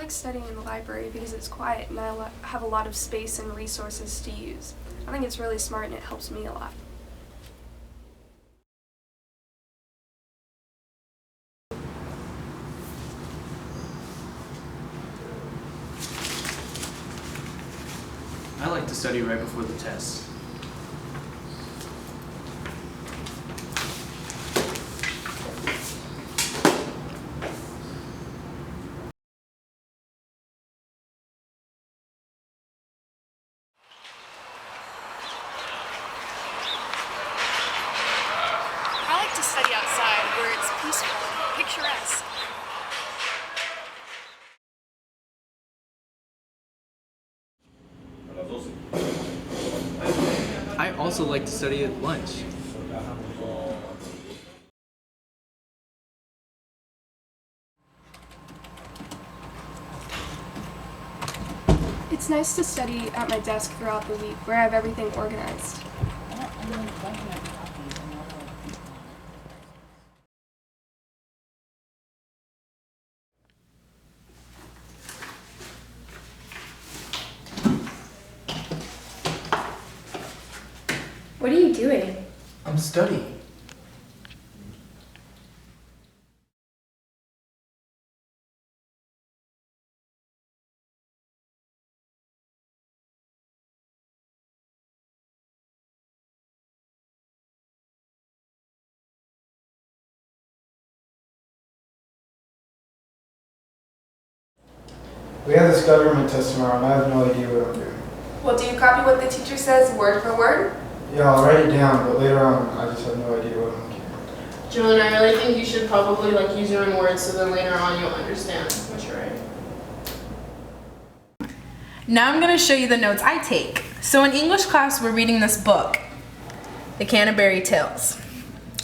like studying in the library because it's quiet and I have a lot of space and resources to use. I think it's really smart and it helps me a lot. I like to study right before the test. I like to study outside where it's peaceful and picturesque. I also like to study at lunch. It's nice to study at my desk throughout the week where I have everything organized. What are you doing? I'm studying. We have this government test tomorrow and I have no idea what I'm doing. Well, do you copy what the teacher says word for word? Yeah, I'll write it down, but later on I just have no idea what I'm doing. Julian, I really think you should probably use your own words so then later on you'll understand what you're writing. Now I'm going to show you the notes I take. So in English class, we're reading this book, The Canterbury Tales.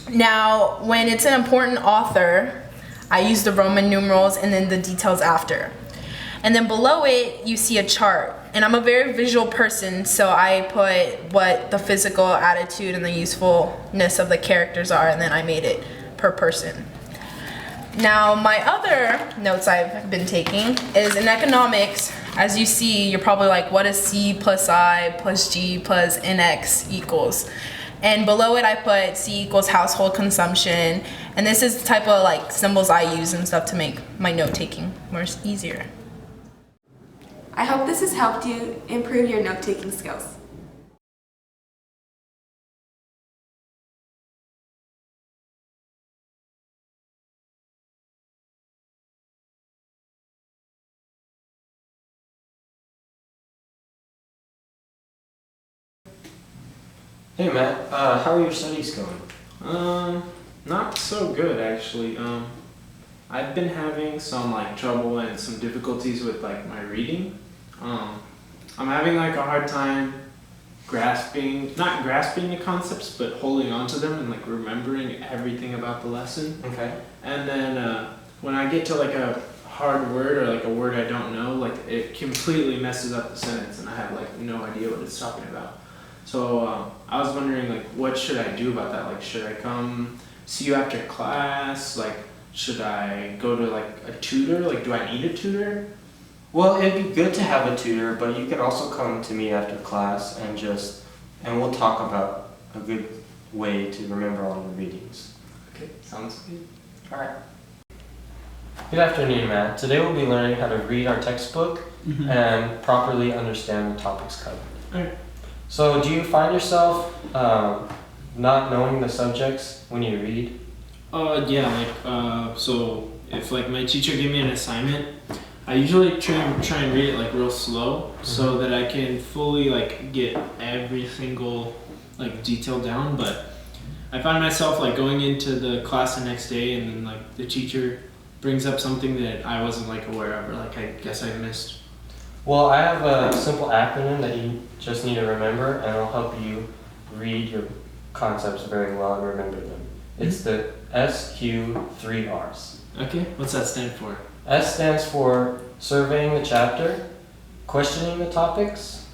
Now, when it's an important author, I use the Roman numerals and then the details after. And then below it, you see a chart. And I'm a very visual person, so I put what the physical attitude and the usefulness of the characters are, and then I made it per person. Now, my other notes I've been taking is in economics. As you see, you're probably like, what is C plus I plus G plus NX equals? And below it, I put C equals household consumption. And this is the type of symbols I use and stuff to make my note taking more easier. I hope this has helped you improve your note-taking skills. Hey Matt, how are your studies going? Not so good actually. I've been having some trouble and some difficulties with my reading. I'm having a hard time not grasping the concepts, but holding on to them and remembering everything about the lesson. Okay. And then when I get to a hard word or a word I don't know, it completely messes up the sentence and I have no idea what it's talking about. So I was wondering what should I do about that? Should I come see you after class? Should I go to a tutor? Do I need a tutor? Well, it'd be good to have a tutor, but you could also come to me after class and we'll talk about a good way to remember all your readings. Okay, sounds good. Alright. Good afternoon, Matt. Today we'll be learning how to read our textbook and properly understand the topics covered. Alright. So, do you find yourself not knowing the subjects when you read? Yeah, so if my teacher gave me an assignment, I usually try and read it real slow so that I can fully get every single detail down. But I find myself going into the class the next day and then the teacher brings up something that I wasn't aware of or I guess I missed. Well, I have a simple acronym that you just need to remember, and it'll help you read your concepts very well and remember them. It's the SQ3Rs. Okay, what's that stand for? S stands for surveying the chapter, questioning the topics,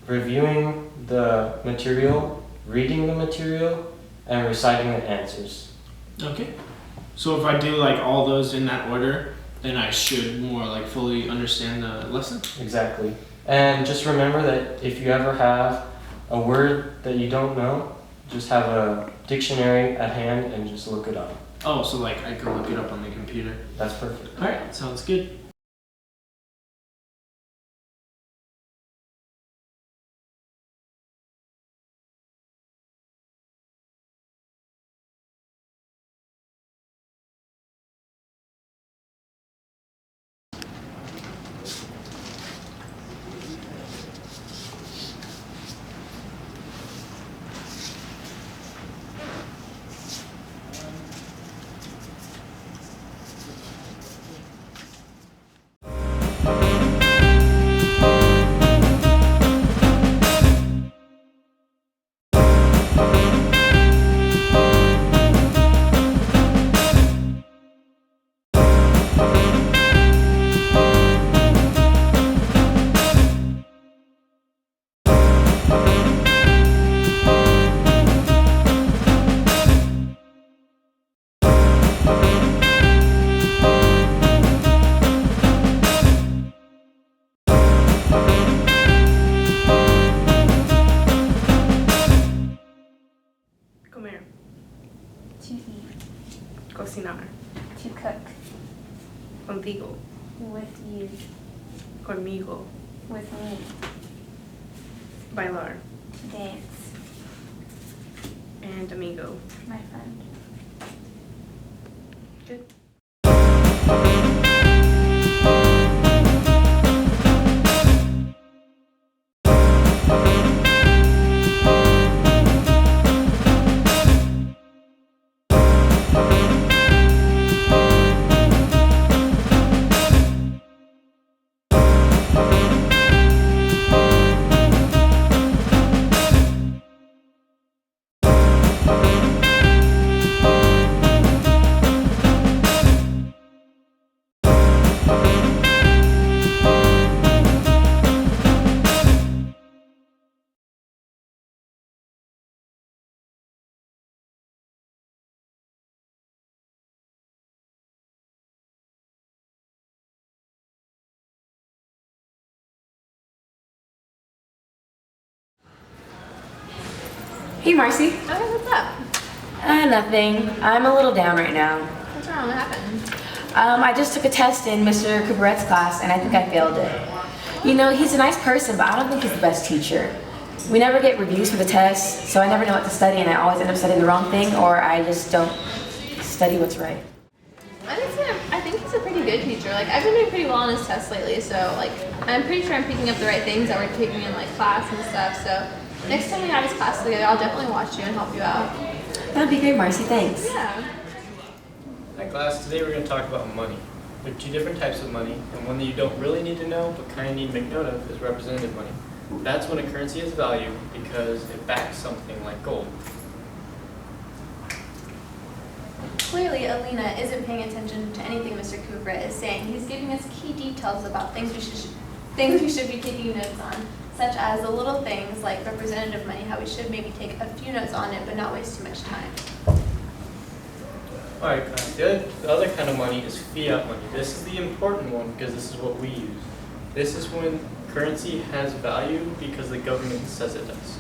reviewing the material, reading the material, and reciting the answers. Okay. So if I do all those in that order, and I should more like fully understand the lesson. Exactly. And just remember that if you ever have a word that you don't know, just have a dictionary at hand and just look it up. Oh, so like I can look it up on the computer. That's perfect. All right, sounds good. Comer. To eat. Cocinar. To cook. Contigo. With you. Conmigo. With me. Bailar. To dance. And amigo. My friend. Good. Hey, Marcy. Okay, what's up? Nothing. I'm a little down right now. What's wrong? What happened? I just took a test in Mr. Couperette's class, and I think I failed it. You know, he's a nice person, but I don't think he's the best teacher. We never get reviews for the test, so I never know what to study, and I always end up studying the wrong thing, or I just don't study what's right. I think he's a pretty good teacher. Like, I've been doing pretty well on his tests lately, so like I'm pretty sure I'm picking up the right things that we're taking in like class and stuff. So next time we have his class together, I'll definitely watch you and help you out. That'd be great, Marcy. Thanks. Yeah. Hi class, today we're going to talk about money. There are two different types of money, and one that you don't really need to know but kind of need to make note of is representative money. That's when a currency has value because it backs something like gold. Clearly, Alina isn't paying attention to anything Mr. Couperette is saying. He's giving us key details about things we should be taking notes on, such as the little things like representative money, how we should maybe take a few notes on it but not waste too much time. Alright class, the other kind of money is fiat money. This is the important one because this is what we use. This is when currency has value because the government says it does.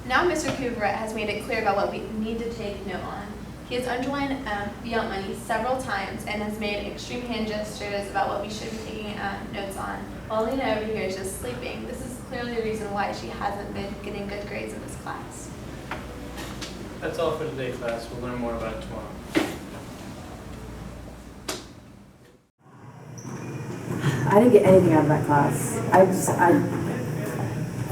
Now Mr. Couperette has made it clear about what we need to take note on. He has underlined fiat money several times and has made extreme hand gestures about what we should be taking notes on. While Lena over here is just sleeping. This is clearly the reason why she hasn't been getting good grades in this class. That's all for today class. We'll learn more about it tomorrow. I didn't get anything out of that class. Are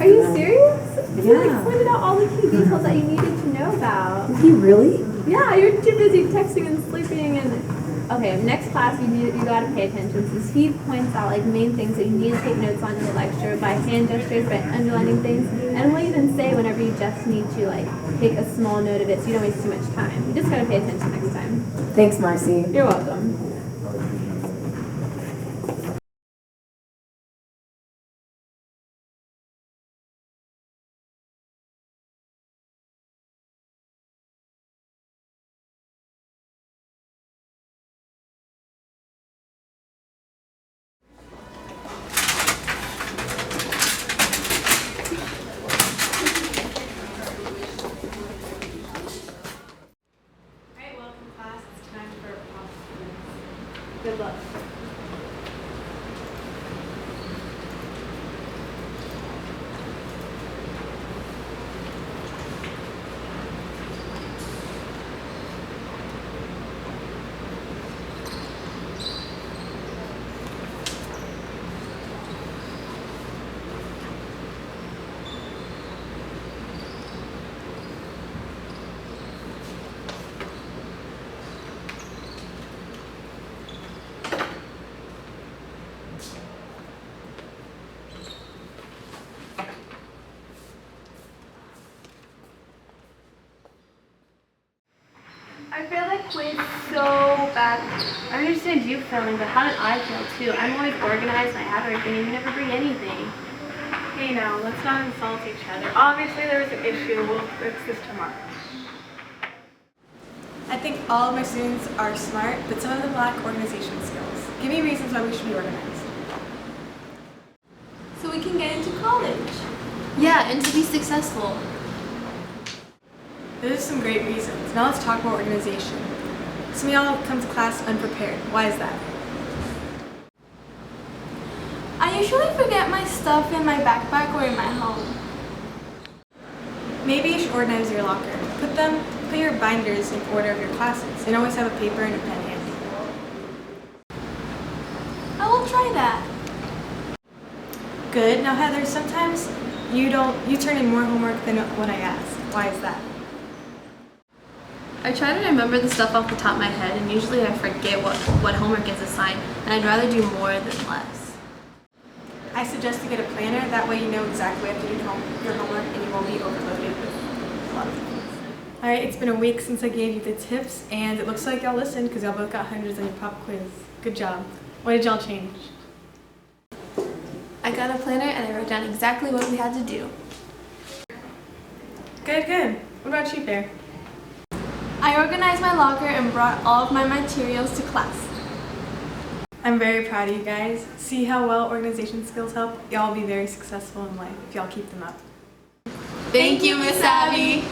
you serious? You Yeah. pointed out all the key details that you needed to know about. Did he really? Yeah, you're too busy texting and sleeping and okay, next class you gotta pay attention since he points out like main things that you need to take notes on in the lecture by hand gestures, by underlining things, and he'll even say whenever you just need to like take a small note of it so you don't waste too much time. You just gotta pay attention next time. Thanks, Marcy. You're welcome. Good luck. I failed that quiz so bad. I understand you failing, but how did I fail too? I'm always organized and I have everything, and you never bring anything. Hey now, let's not insult each other. Obviously there was an issue. We'll fix this tomorrow. I think all of my students are smart, but some of them lack organization skills. Give me reasons why we should be organized. So we can get into college. Yeah, and to be successful. Those are some great reasons. Now let's talk about organization. Some of y'all come to class unprepared. Why is that? I usually forget my stuff in my backpack or in my home. Maybe you should organize your locker. Put your binders in order of your classes, and always have a paper and a pen handy. I will try that. Good. Now Heather, sometimes you turn in more homework than what I ask. Why is that? I try to remember the stuff off the top of my head, and usually I forget what homework is assigned, and I'd rather do more than less. I suggest to get a planner. That way you know exactly what to do your homework, and you won't be overloaded with a lot of things. All right, it's been a week since I gave you the tips, and it looks like y'all listened because y'all both got hundreds on your pop quiz. Good job. What did y'all change? I got a planner and I wrote down exactly what we had to do. Good. What about you, Bear? I organized my locker and brought all of my materials to class. I'm very proud of you guys. See how well organization skills help? Y'all will be very successful in life if y'all keep them up. Thank you, Miss Abby.